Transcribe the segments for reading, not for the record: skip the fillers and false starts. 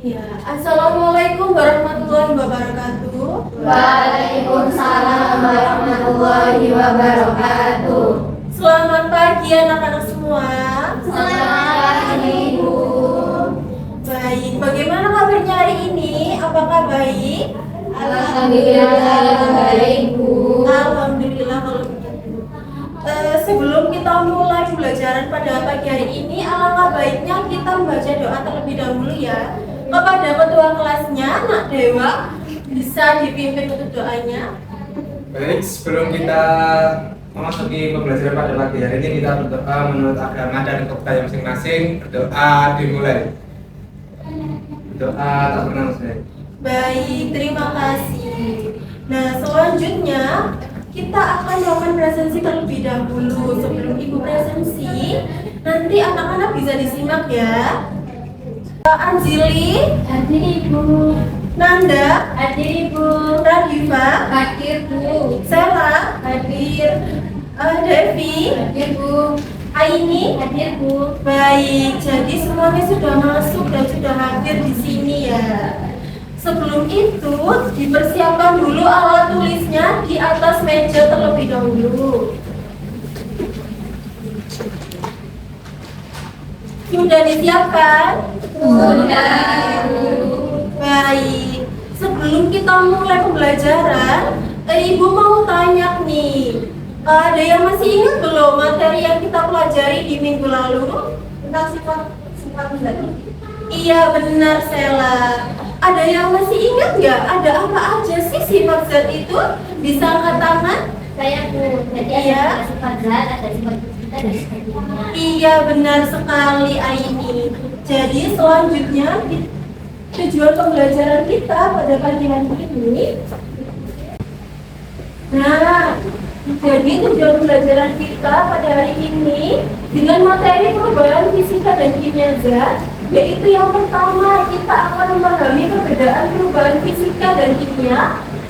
Ya, Assalamualaikum warahmatullahi wabarakatuh. Waalaikumsalam warahmatullahi wabarakatuh. Selamat pagi anak-anak semua. Selamat pagi, Ibu. Baik, bagaimana kabarnya hari ini? Apakah baik? Alhamdulillah baik, Bu. Alhamdulillah kalau begitu. Sebelum kita mulai pembelajaran pada pagi hari ini, alangkah baiknya kita membaca doa terlebih dahulu ya. Kepada ketua kelasnya, Nak Dewa, bisa dipimpin untuk doanya. Baik, sebelum kita memasuki pembelajaran pada pagi hari ini, kita berdoa menurut agama dan kepercayaan masing-masing. Berdoa dimulai. Berdoa tak pernah selesai. Baik, terima kasih. Nah, selanjutnya kita akan melakukan presensi terlebih dahulu. Sebelum Ibu presensi, nanti anak-anak bisa disimak ya. Anjili, Hadir, Ibu. Nanda, Hadir, Ibu. Radhifa, Hadir, Bu. Sela, hadir, Devi, Hadir, Bu. Aini, Hadir, Bu. baik, jadi semuanya sudah masuk dan sudah hadir di sini ya. Sebelum itu, dipersiapkan dulu alat tulisnya di atas meja terlebih dahulu. Sudah disiapkan? Sudah, Bu. Baik, sebelum kita mulai pembelajaran, Ibu mau tanya nih, ada yang masih ingat belum materi yang kita pelajari di minggu lalu tentang sifat zat? Iya benar Sela. Ada yang masih ingat ya? Ada apa aja sih sifat zat itu? Bisa angkat tangan? Saya, Bu. Jadi Iya. ada sifat zat, ada sifat kita, dan sifat kimia. Iya benar sekali Aini. Jadi selanjutnya tujuan pembelajaran kita pada pagi hari ini. Nah, jadi tujuan pembelajaran kita pada hari ini dengan materi perubahan fisika dan kimia zat, yaitu yang pertama kita akan memahami perbedaan perubahan fisika dan kimia.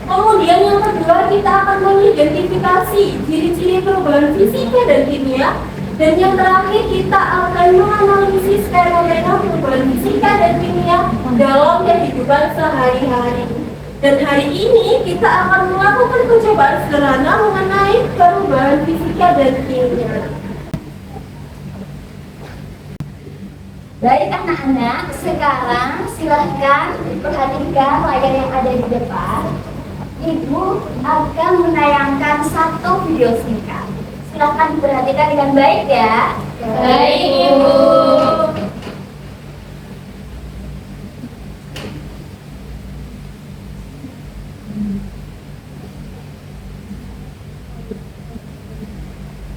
Kemudian yang kedua kita akan mengidentifikasi ciri-ciri perubahan fisika dan kimia. Dan yang terakhir kita akan menganalisis fenomena perubahan fisika dan kimia dalam kehidupan sehari-hari. Dan hari ini kita akan melakukan percobaan sederhana mengenai perubahan fisika dan kimia. Baik anak-anak, sekarang silahkan perhatikan layar yang ada di depan. Ibu akan menayangkan satu video singkat. Silahkan diperhatikan dengan baik ya. Baik, Ibu.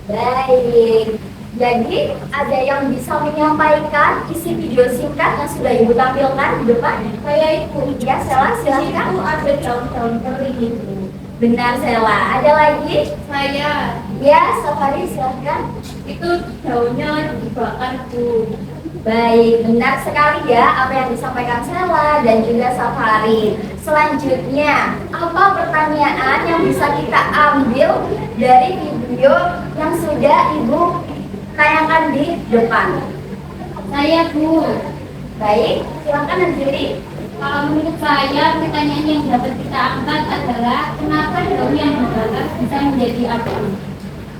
Baik. Jadi ada yang bisa menyampaikan isi video singkat yang sudah Ibu tampilkan di depan? Saya Ibu. Ya, Sela, silakan. Itu ada daun-daun kering itu. Benar, Sela. Ada lagi? Saya Ya, Safari silakan. itu daunnya dibakar Bu. Baik, benar sekali ya apa yang disampaikan Sela dan juga Safari. Selanjutnya, apa pertanyaan yang bisa kita ambil dari video yang sudah Ibu tayangkan di depan? Saya Bu, Baik, silakan Anjali. kalau menurut saya pertanyaan yang dapat kita angkat adalah kenapa daun yang dibakar bisa menjadi api?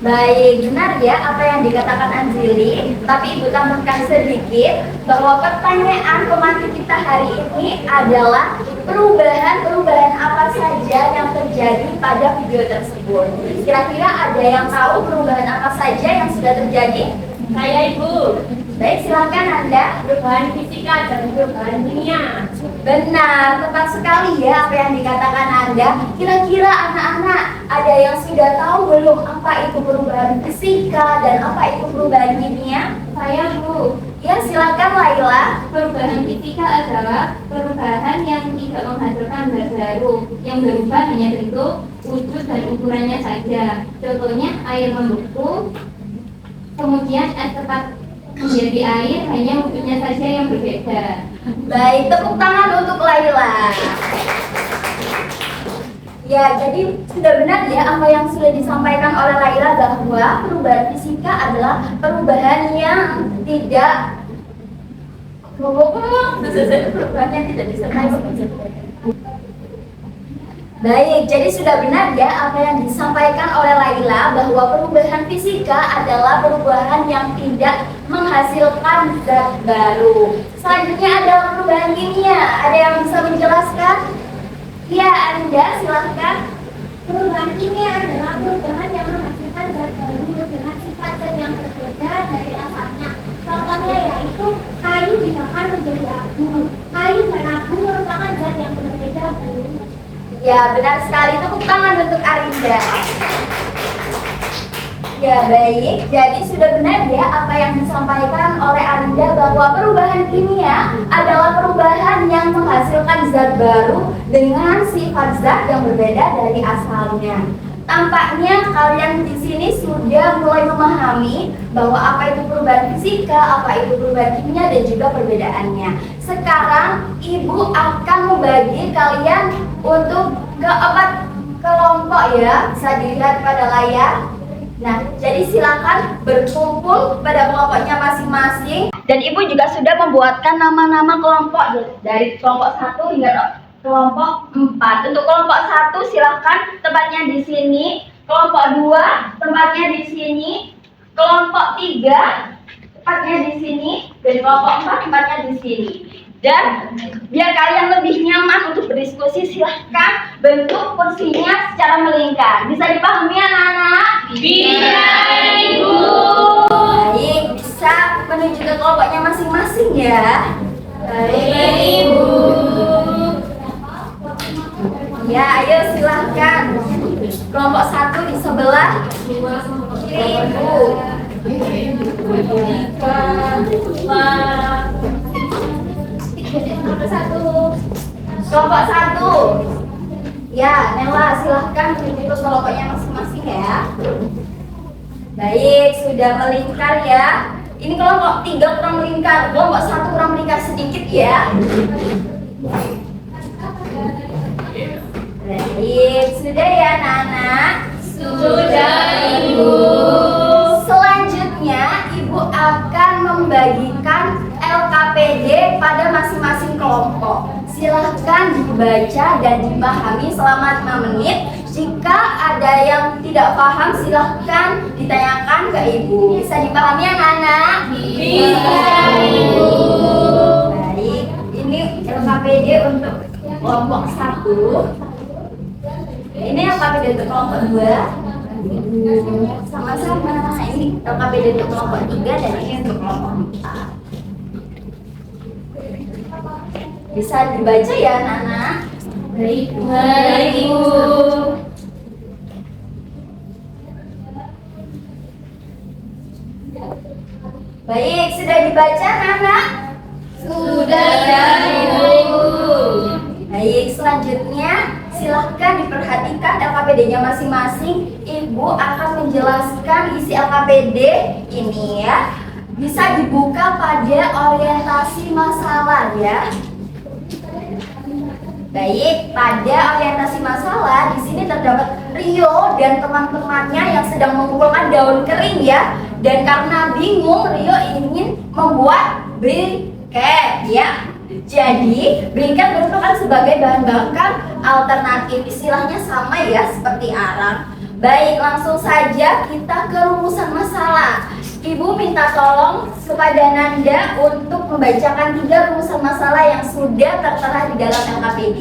Baik, benar ya apa yang dikatakan Anjali. Tapi Ibu tambahkan sedikit bahwa pertanyaan pemantik kita hari ini adalah perubahan-perubahan apa saja yang terjadi pada video tersebut. Kira-kira ada yang tahu perubahan apa saja yang sudah terjadi? Saya Ibu, Baik, silakan Anda. perubahan fisika dan perubahan kimia. Benar, tepat sekali ya apa yang dikatakan Anda. Kira-kira anak-anak ada yang sudah tahu belum apa itu perubahan fisika dan apa itu perubahan kimia? Saya Bu, Ya, silakan Laila. perubahan fisika adalah perubahan yang tidak menghasilkan zat baru, yang berubah hanya bentuk, wujud dan ukurannya saja. Contohnya air membeku, kemudian es cepat menjadi air, hanya wujudnya saja yang berbeda. Baik, tepuk tangan untuk Laila. Ya, jadi sudah benar ya apa yang sudah disampaikan oleh Laila bahwa perubahan fisika adalah perubahan yang tidak Perubahan yang tidak disertai sebagai perbedaan. Baik, jadi sudah benar ya apa yang disampaikan oleh Laila bahwa perubahan fisika adalah perubahan yang tidak menghasilkan zat baru. Selanjutnya adalah perubahan kimia. Ada yang bisa menjelaskan? Ya, Anda silahkan. Perubahan kimia adalah perubahan yang menghasilkan zat baru dengan sifat zat yang berbeda dari asalnya. Contohnya yaitu kayu dimakan menjadi abu. Kayu dan abu merupakan zat yang berbeda, Bu. Ya, benar sekali. Tepuk tangan untuk Arinda. Ya, baik. Jadi sudah benar ya apa yang disampaikan oleh Arinda bahwa perubahan kimia adalah perubahan yang menghasilkan zat baru dengan sifat zat yang berbeda dari asalnya. Tampaknya kalian di sini sudah mulai memahami bahwa apa itu perubahan fisika, apa itu perubahan kimia dan juga perbedaannya. Sekarang Ibu akan membagi kalian untuk keempat kelompok ya, bisa dilihat pada layar. Nah, jadi silakan berkumpul pada kelompoknya masing-masing. Dan Ibu juga sudah membuatkan nama-nama kelompok dari kelompok 1 hingga kelompok 4. Untuk kelompok 1 silakan tempatnya di sini, kelompok 2 tempatnya di sini, kelompok 3 tempatnya di sini, dan kelompok 4 tempatnya di sini. Dan biar kalian lebih nyaman untuk berdiskusi, silahkan bentuk kursinya secara melingkar. Bisa dipahami anak-anak? Bisa, Ibu. Baik, bisa menuju ke kelompoknya masing-masing ya. Baik, Ibu. Ya, ayo silahkan. Kelompok 1 di sebelah kiri Ibu. Kelompok 1. Ya, Nela silahkan menuju ke kelompoknya masing-masing ya. Baik, sudah melingkar ya. Ini kelompok 3 kurang melingkar, kelompok 1 kurang melingkar sedikit ya. Baik, sudah ya anak-anak? Sudah, Ibu. Selanjutnya, Ibu akan membagikan LKPD pada masing-masing kelompok. Silahkan dibaca dan dipahami selama 5 menit. Jika ada yang tidak paham, silahkan ditanyakan ke Ibu. Bisa dipahami anak-anak? Bisa, Ibu. Baik, ini LKPD untuk kelompok 1. Ini LKPD untuk kelompok 2. Sama-sama. Ini LKPD untuk kelompok 3 dan ini untuk kelompok 4. Bisa dibaca ya anak-anak? Baik, Ibu. Baik, sudah dibaca anak-anak? Sudah, Ibu. Baik, selanjutnya silahkan diperhatikan LKPD-nya masing-masing. Ibu akan menjelaskan isi LKPD ini ya. Bisa dibuka pada orientasi masalah ya. Baik, pada orientasi masalah di sini terdapat Rio dan teman-temannya yang sedang mengumpulkan daun kering ya. Dan karena bingung, Rio ingin membuat briket ya. Jadi, briket merupakan sebagai bahan bakar alternatif. Istilahnya sama ya, seperti arang. Baik, langsung saja kita ke rumusan masalah. Ibu minta tolong kepada Nanda untuk membacakan 3 rumusan masalah yang sudah tertera di dalam LKPD.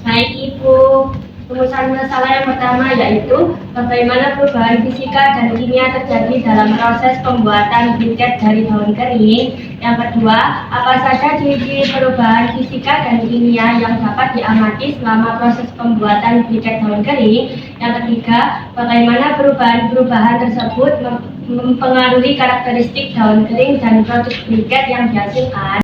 Baik Ibu, rumusan masalah yang pertama yaitu bagaimana perubahan fisika dan kimia terjadi dalam proses pembuatan briket dari daun kering. Yang kedua, apa saja ciri-ciri perubahan fisika dan kimia yang dapat diamati selama proses pembuatan briket daun kering. Yang ketiga, bagaimana perubahan-perubahan tersebut mempengaruhi karakteristik daun kering dan produk briket yang dihasilkan.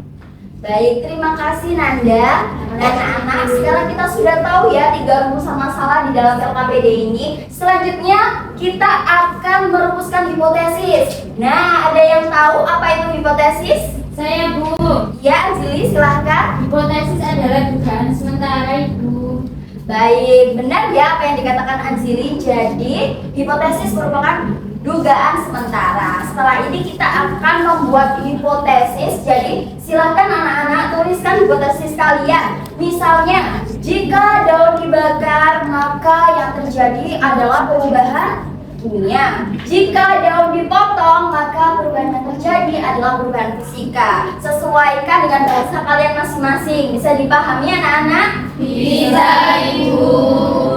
Baik, terima kasih Nanda. Anak-anak, sekarang kita sudah tahu ya 3 rumusan masalah di dalam LKPD ini. Selanjutnya kita akan merumuskan hipotesis. Nah, ada yang tahu apa itu hipotesis? Saya Bu, Ya, Anjali silahkan. hipotesis adalah dugaan sementara Ibu. Baik, benar ya apa yang dikatakan Anjali. Jadi, hipotesis merupakan dugaan sementara. Setelah ini kita akan membuat hipotesis. Jadi silakan anak-anak tuliskan hipotesis kalian. Misalnya, jika daun dibakar maka yang terjadi adalah perubahan kimia. Jika daun dipotong maka perubahan yang terjadi adalah perubahan fisika. Sesuaikan dengan bahasa kalian masing-masing. Bisa dipahami anak-anak? Bisa, Ibu.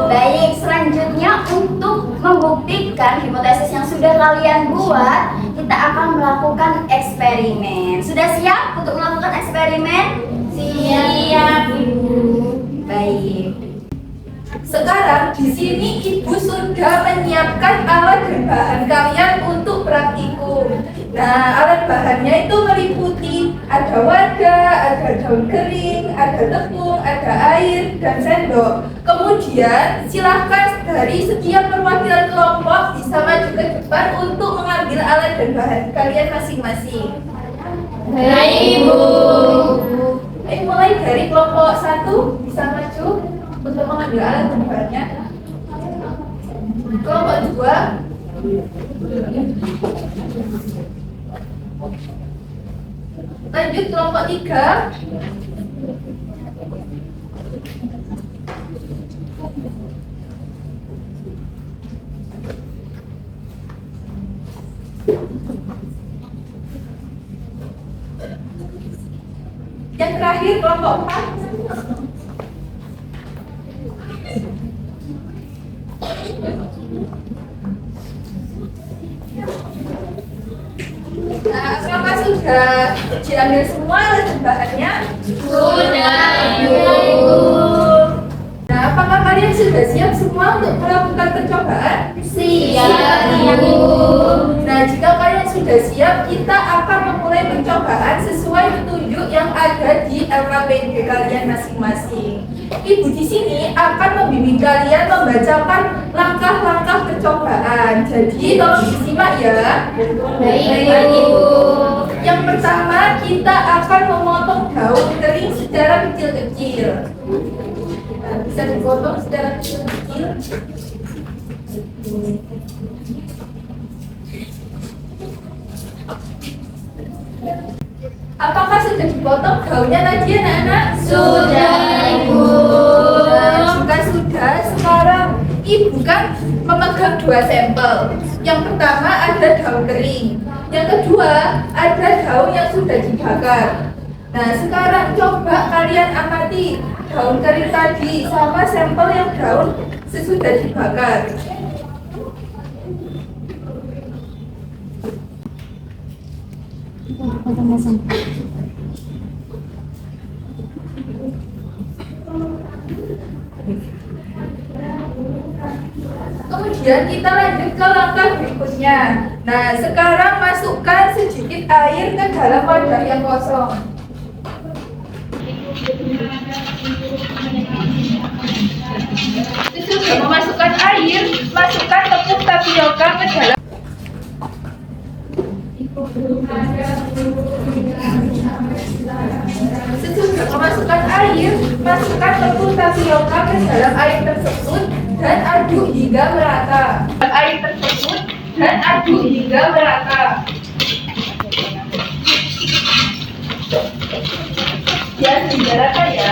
Baik, selanjutnya untuk membuktikan hipotesis yang sudah kalian buat, kita akan melakukan eksperimen. Sudah siap untuk melakukan eksperimen? Siap, Ibu. Baik. Sekarang di sini Ibu sudah menyiapkan alat dan bahan kalian untuk praktikum. Nah, alat bahannya itu meliputi ada wadah, ada daun kering, ada tepung, ada air, dan sendok. Kemudian silahkan dari setiap perwakilan kelompok bisa maju ke depan untuk mengambil alat dan bahan kalian masing-masing. Baik, Ibu. Mulai dari kelompok 1 bisa maju untuk mengambil alat dan bahannya. Kelompok 2 lanjut kelompok 3. Yang terakhir kelompok 4. Nah, apakah sudah diambil semua alat dan bahannya? Sudah, Ibu. Nah, apakah kalian sudah siap semua untuk melakukan percobaan? Siap, Ibu. Nah, jika kalian sudah siap, kita akan memulai percobaan sesuai petunjuk yang ada di LKPD kalian masing-masing. Ibu di sini akan membimbing kalian membacakan langkah-langkah percobaan. Jadi tolong disimak ya. Baik, Ibu. Yang pertama, kita akan memotong daun kering secara kecil-kecil. Nah, bisa dipotong secara kecil-kecil. Apakah sudah dipotong daunnya tadi anak-anak? Sudah, Ibu. Nah, jika sudah, sekarang Ibu kan memegang 2 sampel. Yang pertama ada daun kering. Yang kedua ada daun yang sudah dibakar. Nah, sekarang coba kalian amati daun kering tadi sama sampel yang daun sesudah dibakar. Kemudian kita lanjut ke langkah berikutnya. Nah, sekarang masukkan sedikit air ke dalam wadah yang kosong. Sesudah memasukkan air, masukkan tepung tapioka ke dalam. Sesudah memasukkan air, masukkan tepung tapioka ke dalam air tersebut dan aduk hingga merata. Air tersebut dan aduk hingga merata. Jangan hingga rata ya.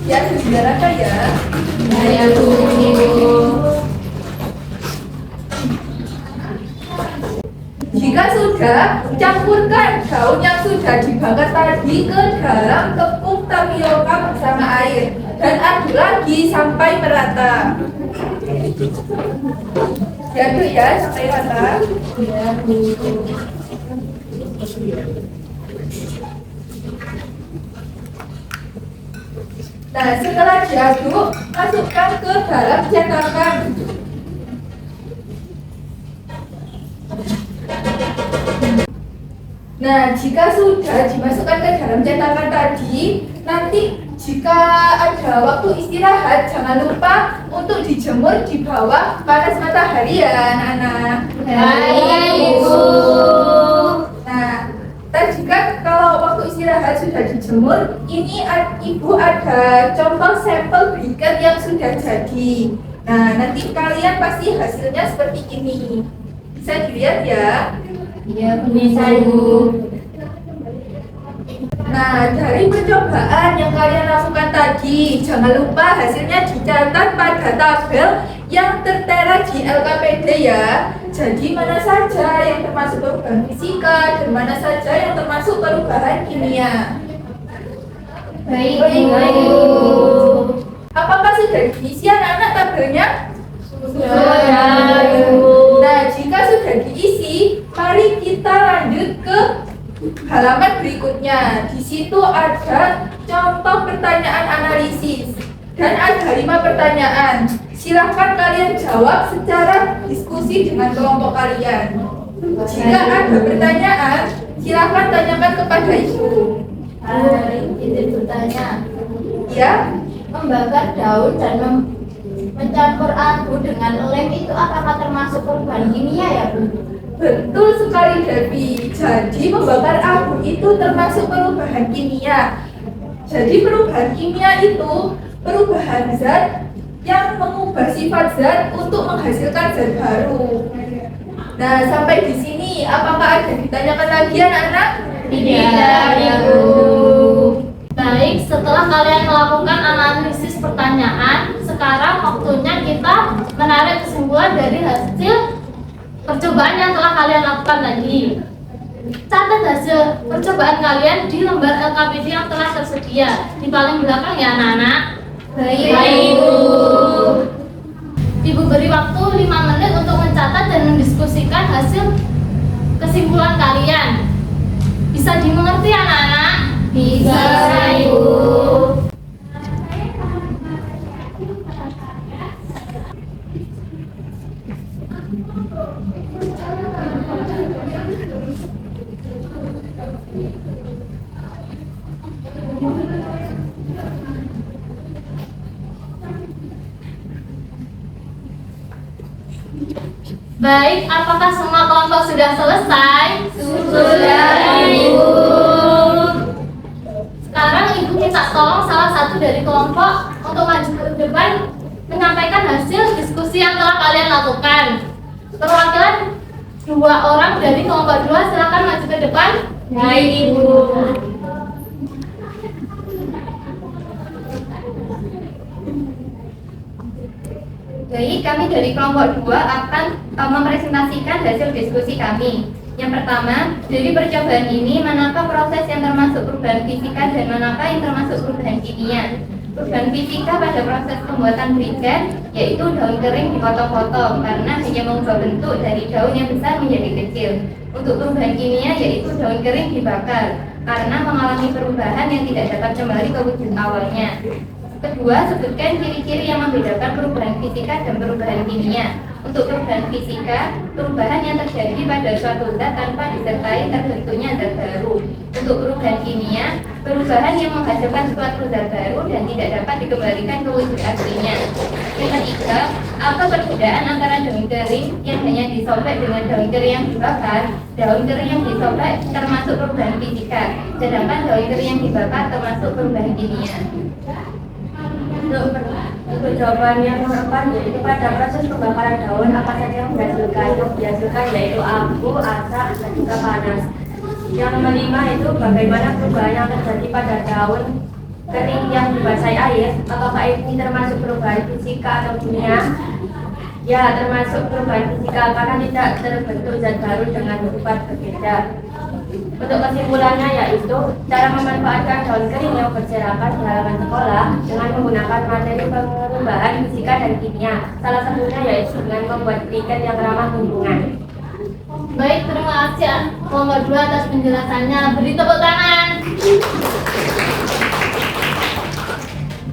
Jangan hingga rata ya. Saya tunggu. Jika sudah, campurkan daun yang sudah dibakar tadi ke dalam tepung tapioka bersama air dan aduk lagi sampai merata. Diaduk ya sampai rata. Nah, setelah diaduk, masukkan ke dalam cetakan. Nah, jika sudah dimasukkan ke dalam cetakan tadi, nanti jika ada waktu istirahat, jangan lupa untuk dijemur di bawah panas matahari ya anak-anak. Baik, Ibu. Nah, tadi kan kalau waktu istirahat saat sudah dijemur, ini Ibu ada contoh sampel briket yang sudah jadi. Nah, nanti kalian pasti hasilnya seperti ini. Bisa dilihat ya? Iya, bisa Ibu. Nah, dari percobaan yang kalian lakukan tadi, jangan lupa hasilnya dicatat pada tabel yang tertera di LKPD ya. Jadi mana saja yang termasuk perubahan fisika dan mana saja yang termasuk perubahan kimia. Baik, Ibu. Apakah sudah diisi anak-anak tabelnya? Sudah, Nah, jika sudah diisi, mari kita lanjut ke halaman berikutnya. Di situ ada contoh pertanyaan analisis dan ada 5 pertanyaan. Silahkan kalian jawab secara diskusi dengan kelompok kalian. Jika ada pertanyaan, silahkan tanyakan kepada Ibu. Izin bertanya, Ya, membakar daun dan mencampur abu dengan lem itu apakah termasuk perubahan kimia ya Bu? betul sekali Devi. Jadi membakar abu itu termasuk perubahan kimia. Jadi perubahan kimia itu perubahan zat yang mengubah sifat zat untuk menghasilkan zat baru. Nah, sampai di sini apakah ada ditanyakan lagi anak-anak? Tidak, Ibu. Baik, setelah kalian melakukan analisis pertanyaan, sekarang waktunya kita menarik kesimpulan dari hasil percobaan yang telah kalian lakukan tadi. Catat hasil percobaan kalian di lembar LKPD yang telah tersedia di paling belakang ya anak-anak. Baik, Ibu. Ibu beri waktu 5 menit untuk mencatat dan mendiskusikan hasil kesimpulan kalian. Bisa dimengerti anak-anak? Bisa, Ibu. Baik, apakah semua kelompok sudah selesai? Sudah, Ibu. Sekarang Ibu minta tolong salah satu dari kelompok untuk maju ke depan menyampaikan hasil diskusi yang telah kalian lakukan. Perwakilan 2 orang dari kelompok 2 silakan maju ke depan. Baik, Ibu. Baik, kami dari kelompok 2 akan mempresentasikan hasil diskusi kami. Yang pertama, dari percobaan ini, manakah proses yang termasuk perubahan fisika dan manakah yang termasuk perubahan kimia? Perubahan fisika pada proses pembuatan briket, yaitu daun kering dipotong-potong karena hanya mengubah bentuk dari daun yang besar menjadi kecil. Untuk perubahan kimia, yaitu daun kering dibakar karena mengalami perubahan yang tidak dapat kembali ke wujud awalnya. Kedua, sebutkan ciri-ciri yang membedakan perubahan fisika dan perubahan kimia. Untuk perubahan fisika, perubahan yang terjadi pada suatu zat tanpa disertai terbentuknya zat baru. Untuk perubahan kimia, perubahan yang menghasilkan suatu zat baru dan tidak dapat dikembalikan ke wujud aslinya. Yang ketiga, apa perbedaan antara daun kering yang hanya disobek dengan daun kering yang dibakar? Daun kering yang disobek termasuk perubahan fisika, sedangkan daun kering yang dibakar termasuk perubahan kimia. Untuk jawaban yang nomor 4, yaitu pada proses pembakaran daun apa saja yang dihasilkan? Yang dihasilkan yaitu abu, asap, dan juga panas. Yang nomor 5 itu bagaimana perubahan yang terjadi pada daun kering yang dibasahi air. Apakah ini termasuk perubahan fisika atau kimia? Ya, termasuk perubahan fisika karena tidak terbentuk zat baru dengan sifat berbeda. Untuk kesimpulannya yaitu cara memanfaatkan daun kering yang berserakan di halaman sekolah dengan menggunakan materi perubahan fisika dan kimia. Salah satunya yaitu dengan membuat briket yang ramah lingkungan. Baik, terima kasih kelompok 2 atas penjelasannya. Beri tepuk tangan.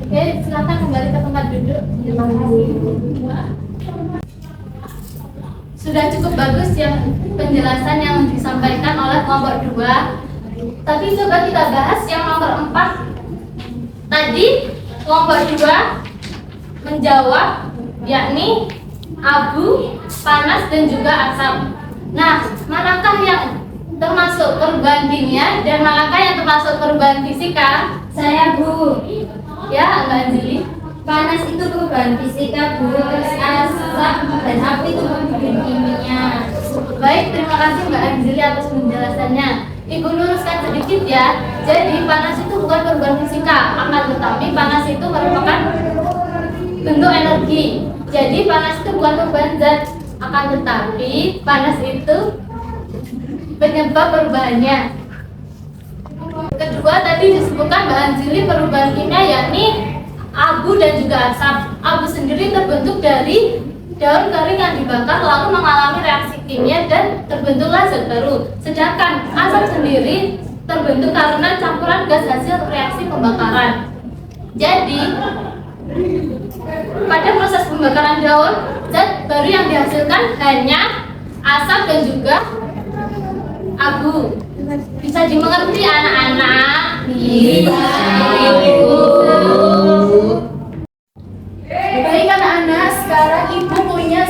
Oke, silakan kembali ke tempat duduk. Terima kasih. Sudah cukup bagus ya penjelasan yang disampaikan oleh kelompok 2. Tapi coba kita bahas yang nomor 4. Tadi kelompok 2 menjawab yakni abu, panas dan juga asap. Nah, manakah yang termasuk perubahan kimia dan manakah yang termasuk perubahan fisika? Saya Bu. Ya, Mbak Anjili. Panas itu perubahan fisika Bu, terus asap dan api itu perubahan kimia. Baik, terima kasih Mbak Anjili atas penjelasannya. Ibu luruskan sedikit ya. Jadi panas itu bukan perubahan fisika, akan tetapi panas itu merupakan bentuk energi. Jadi panas itu bukan perubahan zat, akan tetapi panas itu penyebab perubahannya. Kedua tadi disebutkan Mbak Anjili perubahan kimia yakni abu dan juga asap. Abu sendiri terbentuk dari daun kering yang dibakar lalu mengalami reaksi kimia dan terbentuklah zat baru. Sedangkan asap sendiri terbentuk karena campuran gas hasil reaksi pembakaran. Jadi pada proses pembakaran daun, zat baru yang dihasilkan hanya asap dan juga abu. Bisa dimengerti anak-anak? Bisa. Baik anak-anak, sekarang ibu punya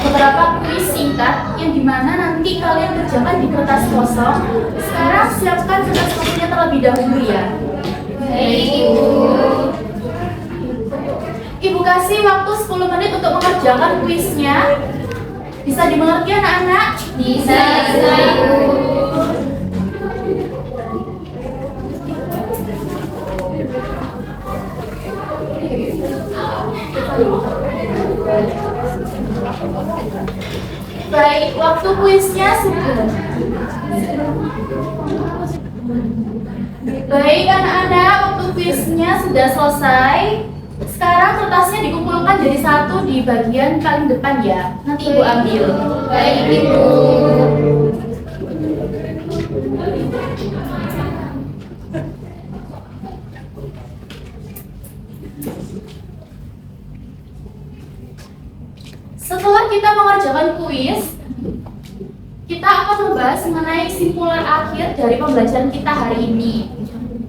beberapa kuis singkat yang dimana nanti kalian kerjakan di kertas kosong. Sekarang siapkan kertas kosongnya terlebih dahulu ya. Baik, Ibu. Ibu kasih waktu 10 menit untuk mengerjakan kuisnya. Bisa dimengerti anak-anak? Bisa, Ibu. Baik, waktu kuisnya sudah. Baik anak-anak, waktu kuisnya sudah selesai. Sekarang kertasnya dikumpulkan jadi satu di bagian paling depan ya. Nanti ibu ambil. Baik, Ibu. Setelah kita mengerjakan kuis, kita akan membahas mengenai kesimpulan akhir dari pembelajaran kita hari ini.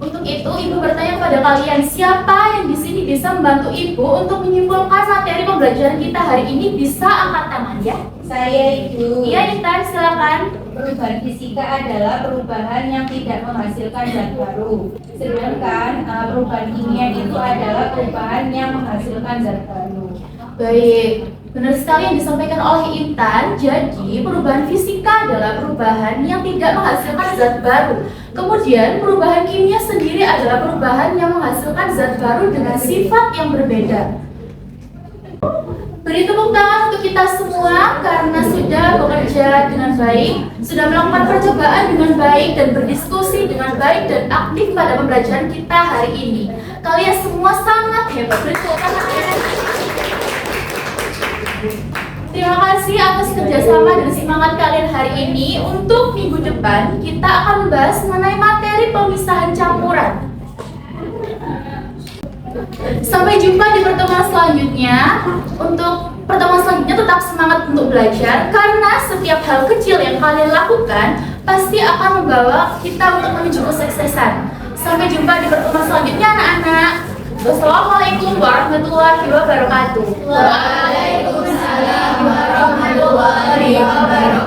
Untuk itu, ibu bertanya pada kalian, siapa yang di sini bisa membantu ibu untuk menyimpulkan materi pembelajaran kita hari ini? Bisa angkat tangan ya. Saya Ibu. Iya, Intan, silakan. Perubahan fisika adalah perubahan yang tidak menghasilkan zat baru. Sedangkan perubahan kimia itu adalah perubahan yang menghasilkan zat baru. Baik, benar sekali yang disampaikan oleh Intan. Jadi, perubahan fisika adalah perubahan yang tidak menghasilkan zat baru. Kemudian, perubahan kimia sendiri adalah perubahan yang menghasilkan zat baru dengan sifat yang berbeda. Beri tepuk tangan untuk kita semua karena sudah bekerja dengan baik, sudah melakukan percobaan dengan baik dan berdiskusi dengan baik dan aktif pada pembelajaran kita hari ini. Kalian semua sangat hebat. Beri tepuk tangan. Terima kasih atas kerjasama dan semangat kalian hari ini. Untuk minggu depan, kita akan membahas mengenai materi pemisahan campuran. Sampai jumpa di pertemuan selanjutnya. Untuk pertemuan selanjutnya tetap semangat untuk belajar, karena setiap hal kecil yang kalian lakukan pasti akan membawa kita untuk menuju kesuksesan. Sampai jumpa di pertemuan selanjutnya anak-anak. Wassalamualaikum warahmatullahi wabarakatuh. Waalaikumsalam warahmatullahi wabarakatuh.